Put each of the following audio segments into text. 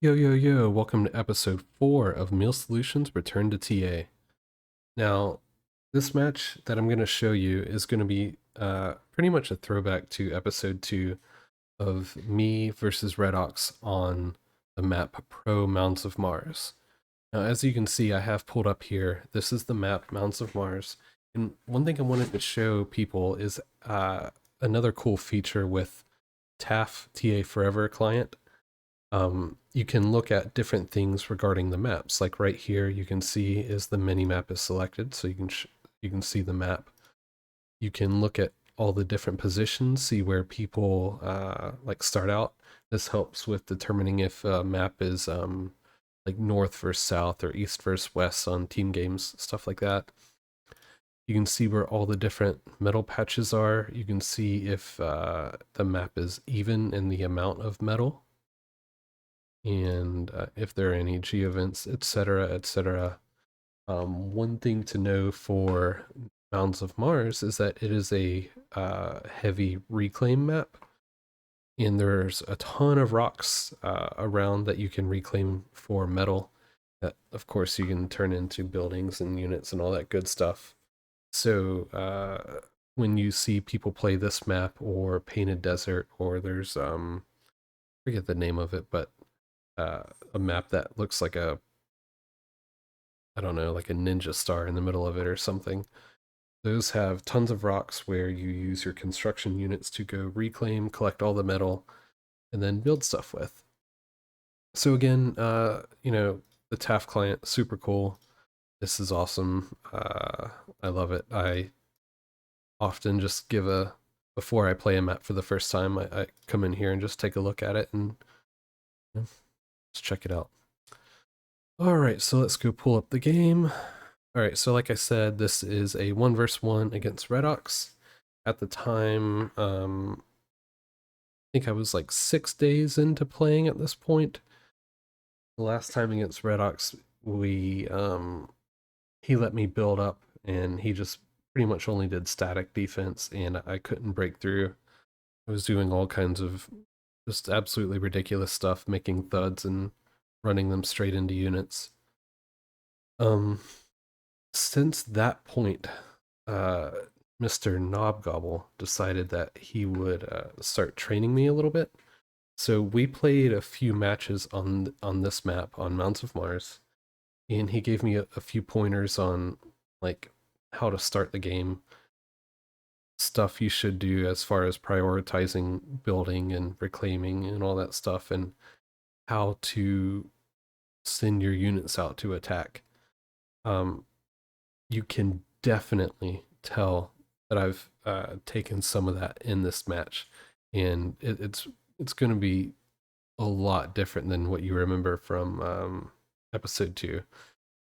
Yo, yo, yo, welcome to episode 4 of Meal Solutions Return to TA. Now, this match that I'm going to show you is going to be pretty much a throwback to episode 2 of me versus Redox on the map Pro Mounds of Mars. Now, as you can see, I have pulled up here, this is the map Mounds of Mars. And one thing I wanted to show people is another cool feature with TAF TA Forever client. You can look at different things regarding the maps. Like right here, you can see is the mini map is selected, so you can see the map. You can look at all the different positions, see where people like start out. This helps with determining if a map is like north versus south or east versus west on team games, stuff like that. You can see where all the different metal patches are. You can see if the map is even in the amount of metal and if there are any G events, etc., etc. One thing to know for Mounds of Mars is that it is a heavy reclaim map, and there's a ton of rocks around that you can reclaim for metal. That, of course, you can turn into buildings and units and all that good stuff. So when you see people play this map or Painted Desert, or there's forget the name of it, but a map that looks like a, I don't know, like a ninja star in the middle of it or something. Those have tons of rocks where you use your construction units to go reclaim, collect all the metal, and then build stuff with. So again, the TAF client, super cool. This is awesome. I love it. I often just before I play a map for the first time, I come in here and just take a look at it and just check it out. All right, so let's go pull up the game. All right, so like I said, this is a 1 versus 1 against Redox. At the time, I think I was like 6 days into playing at this point. The last time against Redox, he let me build up, and he just pretty much only did static defense, and I couldn't break through. I was doing all kinds of just absolutely ridiculous stuff, making thuds and running them straight into units. Since that point, uh, Mr. Knobgobble decided that he would start training me a little bit. So we played a few matches on this map on Mounds of Mars, and he gave me a few pointers on like how to start the game, stuff you should do as far as prioritizing building and reclaiming and all that stuff, and how to send your units out to attack. You can definitely tell that I've taken some of that in this match, and it's going to be a lot different than what you remember from episode 2.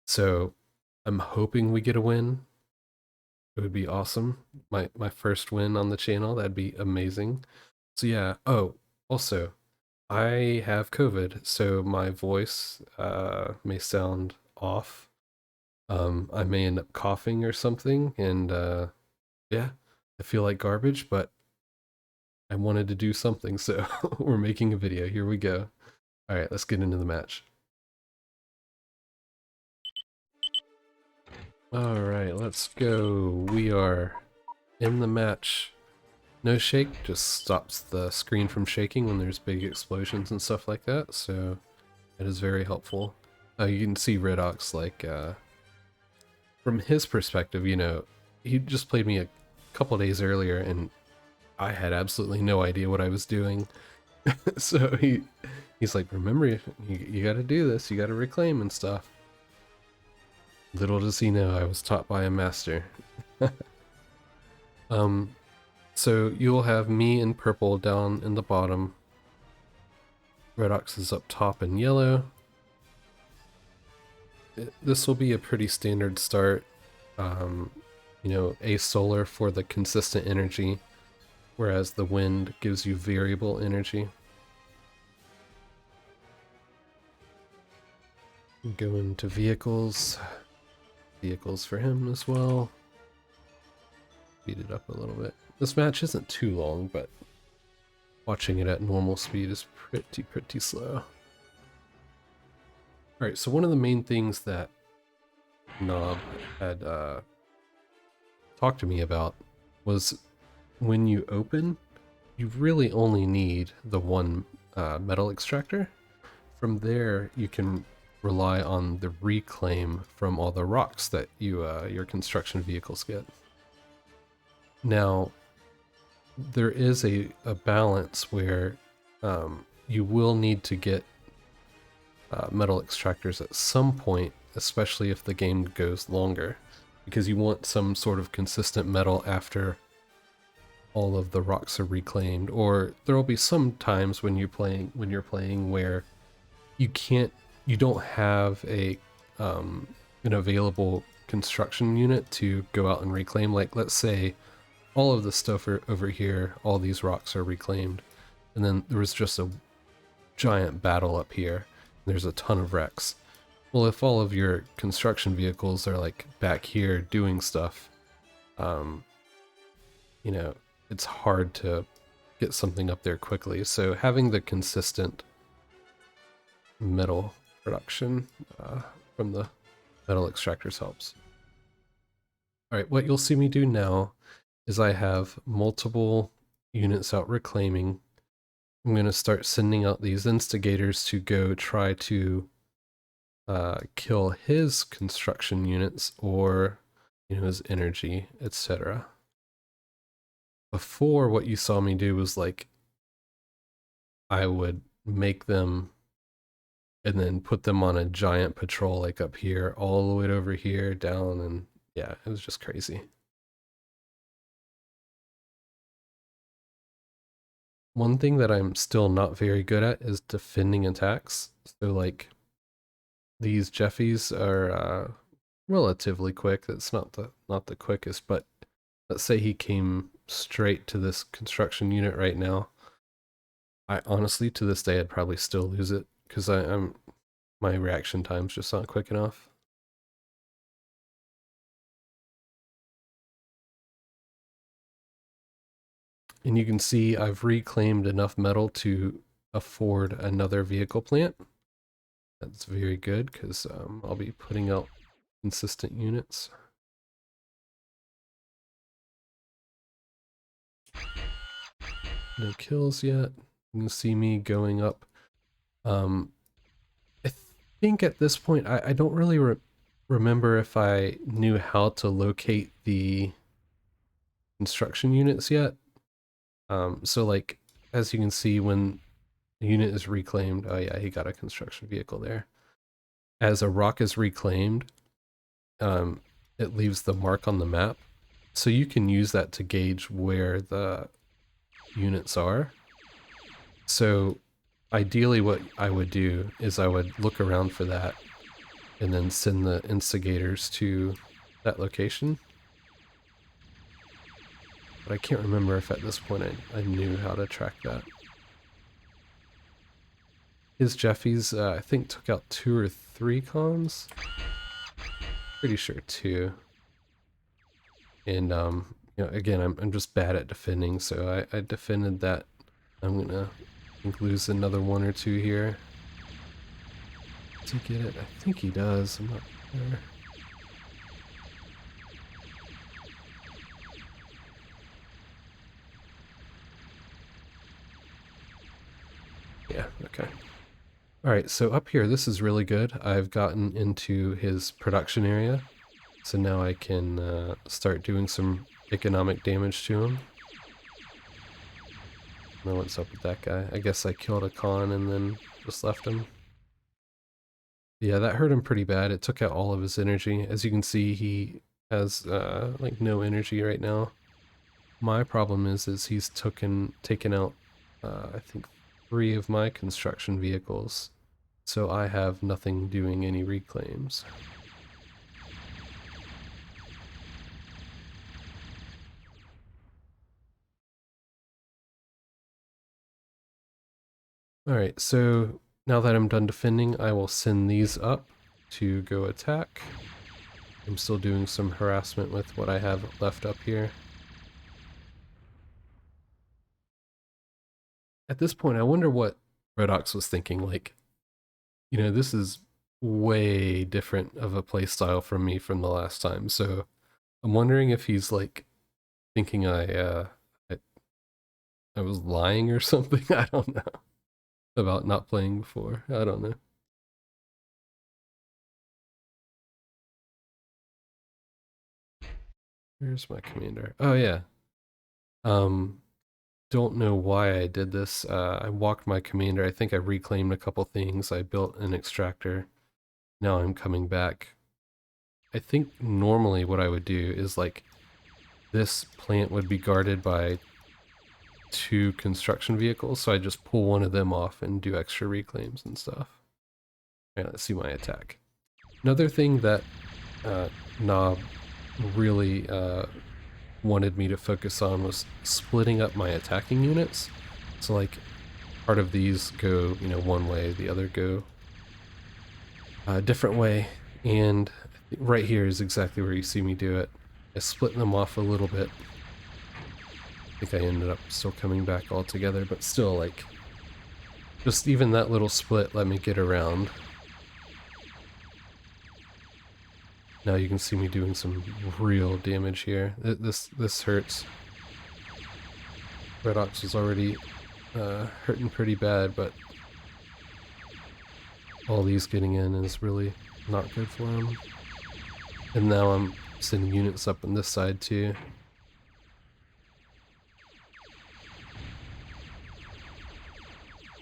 So I'm hoping we get a win. It would be awesome. My first win on the channel. That'd be amazing. So yeah. Oh, also, I have COVID, so my voice may sound off. I may end up coughing or something, and yeah, I feel like garbage, but I wanted to do something, so we're making a video. Here we go. All right, let's get into the match. All right, let's go. We are in the match. No shake, just stops the screen from shaking when there's big explosions and stuff like that, so that is very helpful. You can see Redox, like, from his perspective, he just played me a couple days earlier, and I had absolutely no idea what I was doing. So he's like, remember, you got to do this, you got to reclaim and stuff. Little does he know I was taught by a master. So you'll have me in purple down in the bottom. Redox is up top in yellow. This will be a pretty standard start. A solar for the consistent energy, whereas the wind gives you variable energy. Go into vehicles. Vehicles for him as well. Speed it up a little bit. This match isn't too long, but watching it at normal speed is pretty slow. Alright, so one of the main things that Knob had talked to me about was when you open, you really only need the one metal extractor. From there, you can rely on the reclaim from all the rocks that your construction vehicles get. Now, there is a balance where you will need to get metal extractors at some point, especially if the game goes longer, because you want some sort of consistent metal after all of the rocks are reclaimed. Or there will be some times when you're playing where you don't have an available construction unit to go out and reclaim. Like, let's say all of the stuff over here, all these rocks are reclaimed, and then there was just a giant battle up here. There's a ton of wrecks. Well, if all of your construction vehicles are like back here doing stuff, you know, it's hard to get something up there quickly. So having the consistent metal production from the metal extractors helps. All right, what you'll see me do now is I have multiple units out reclaiming. I'm going to start sending out these instigators to go try to kill his construction units or his energy, etc. Before, what you saw me do was like I would make them and then put them on a giant patrol, like up here, all the way over here, down, and yeah, it was just crazy. One thing that I'm still not very good at is defending attacks. So like these Jeffies are relatively quick. That's not the quickest, but let's say he came straight to this construction unit right now. I honestly, to this day, I'd probably still lose it because my reaction time's just not quick enough. And you can see I've reclaimed enough metal to afford another vehicle plant. That's very good because I'll be putting out consistent units. No kills yet. You can see me going up. I think at this point, I don't really remember if I knew how to locate the construction units yet. So like, as you can see, when the unit is reclaimed, oh yeah, he got a construction vehicle there. As a rock is reclaimed, it leaves the mark on the map. So you can use that to gauge where the units are. So ideally what I would do is I would look around for that and then send the instigators to that location. But I can't remember if at this point I knew how to track that. His Jeffies, I think, took out 2 or 3 cons. Pretty sure 2. And, again, I'm just bad at defending, so I defended that. I'm gonna lose another 1 or 2 here. Does he get it? I think he does. I'm not sure. Yeah, okay. Alright, so up here, this is really good. I've gotten into his production area, so now I can start doing some economic damage to him. Now what's up with that guy? I guess I killed a con and then just left him. Yeah, that hurt him pretty bad. It took out all of his energy. As you can see, he has like no energy right now. My problem is he's taken out I think 3 of my construction vehicles, so I have nothing doing any reclaims. Alright, so now that I'm done defending, I will send these up to go attack. I'm still doing some harassment with what I have left up here. At this point, I wonder what Redox was thinking. Like, this is way different of a play style from me from the last time. So I'm wondering if he's like thinking I, I was lying or something. I don't know about not playing before. I don't know. Where's my commander? Oh yeah. Um, don't know why I did this. I walked my commander. I think I reclaimed a couple things. I built an extractor. Now I'm coming back. I think normally what I would do is like this plant would be guarded by two construction vehicles, so I just pull one of them off and do extra reclaims and stuff. Alright, let's see my attack. Another thing that Knob really wanted me to focus on was splitting up my attacking units. So like part of these go, one way, the other go a different way. And right here is exactly where you see me do it. I split them off a little bit. I think I ended up still coming back all together, but still, like, just even that little split let me get around. Now you can see me doing some real damage here. This hurts. Redox was already hurting pretty bad, but all these getting in is really not good for him. And now I'm sending units up on this side too.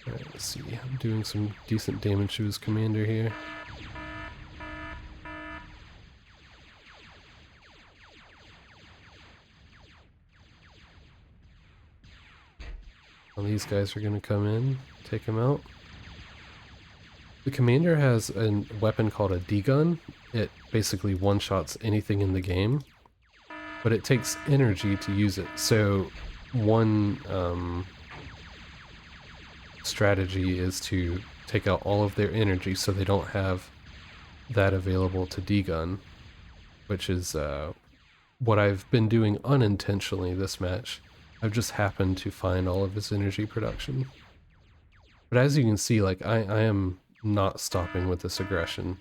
Alright, let's see. I'm doing some decent damage to his commander here. Well, these guys are going to come in, take him out. The commander has a weapon called a D-gun. It basically one-shots anything in the game, but it takes energy to use it. So one strategy is to take out all of their energy so they don't have that available to D-gun, which is what I've been doing unintentionally this match. I've just happened to find all of his energy production. But as you can see, like, I am not stopping with this aggression.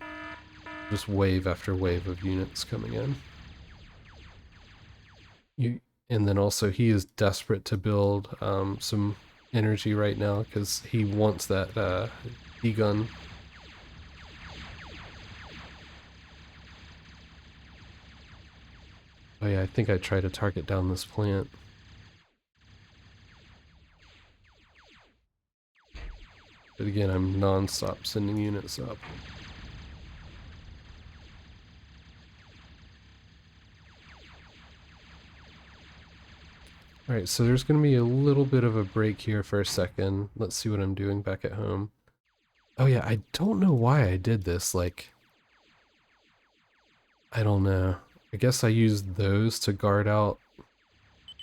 Just wave after wave of units coming in. And then also he is desperate to build some energy right now because he wants that D-gun. Oh yeah, I think I tried to target down this plant. But again, I'm non-stop sending units up. Alright, so there's going to be a little bit of a break here for a second. Let's see what I'm doing back at home. Oh yeah, I don't know why I did this, like... I don't know. I guess I used those to guard out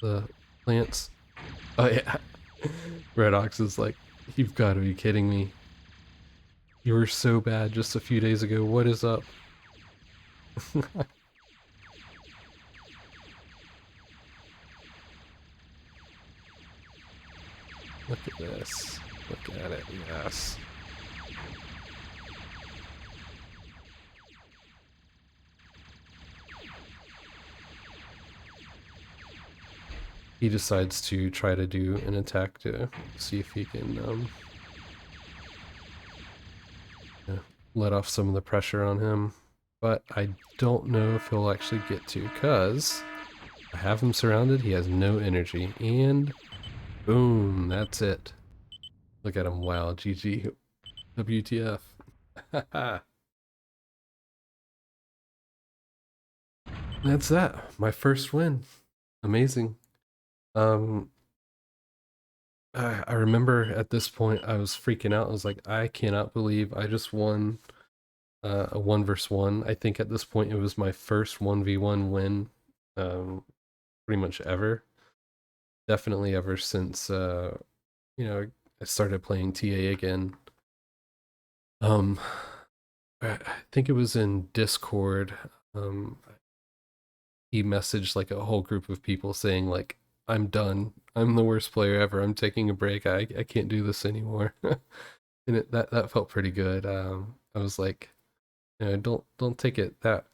the plants. Oh yeah. Redox is like, you've got to be kidding me. You were so bad just a few days ago. What is up? Look at this. Look at it. Yes. He decides to try to do an attack to see if he can let off some of the pressure on him. But I don't know if he'll actually get to, because I have him surrounded. He has no energy. And boom, that's it. Look at him. Wow, GG. WTF. That's that. My first win. Amazing. I remember at this point I was freaking out. I was like, I cannot believe I just won a 1 versus 1. I think at this point it was my first 1v1 win pretty much ever. Definitely ever since I started playing TA again. I think it was in Discord. He messaged like a whole group of people saying like, I'm done. I'm the worst player ever. I'm taking a break. I can't do this anymore. And that felt pretty good. I was like, don't take it that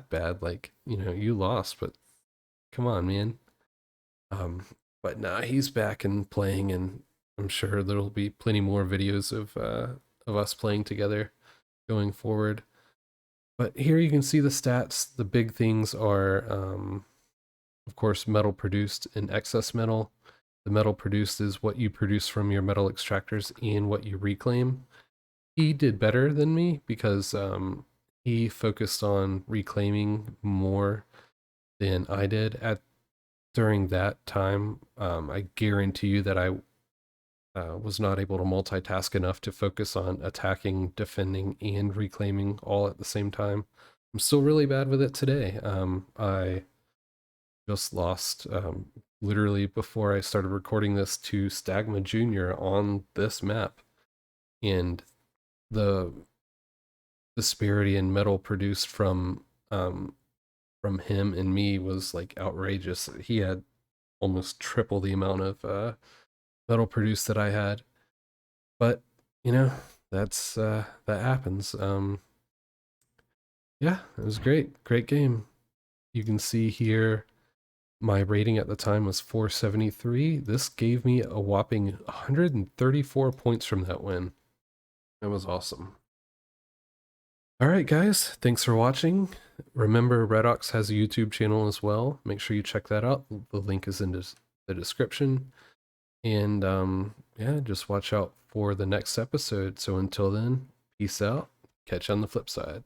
bad. Like, you lost, but come on, man. Um, but nah, he's back and playing, and I'm sure there'll be plenty more videos of us playing together going forward. But here you can see the stats. The big things are, of course, metal produced and excess metal. The metal produced is what you produce from your metal extractors and what you reclaim. He did better than me because he focused on reclaiming more than I did at during that time. I guarantee you that I was not able to multitask enough to focus on attacking, defending, and reclaiming all at the same time. I'm still really bad with it today. I just lost literally before I started recording this to Stagma Jr. on this map. And the disparity in metal produced from him and me was like outrageous. He had almost triple the amount of metal produced that I had. But you know, that happens. Yeah, it was great game. You can see here my rating at the time was 473. This gave me a whopping 134 points from that win. That was awesome. All right, guys, thanks for watching. Remember, Redox has a YouTube channel as well. Make sure you check that out. The link is in the description. And yeah, just watch out for the next episode. So until then, peace out. Catch you on the flip side.